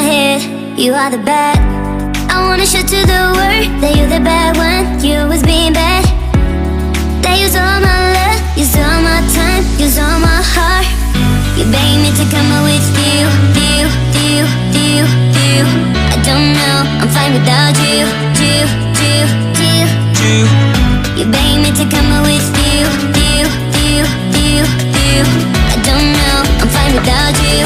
head, you are the bad. I wanna show to the world that you're the bad one. You was being bad. That use all my love, use all my time, use all my heart. You begged me to come out with you. I don't know, I'm fine without you. You begged me to come out with you. I don't know, I'm fine without you.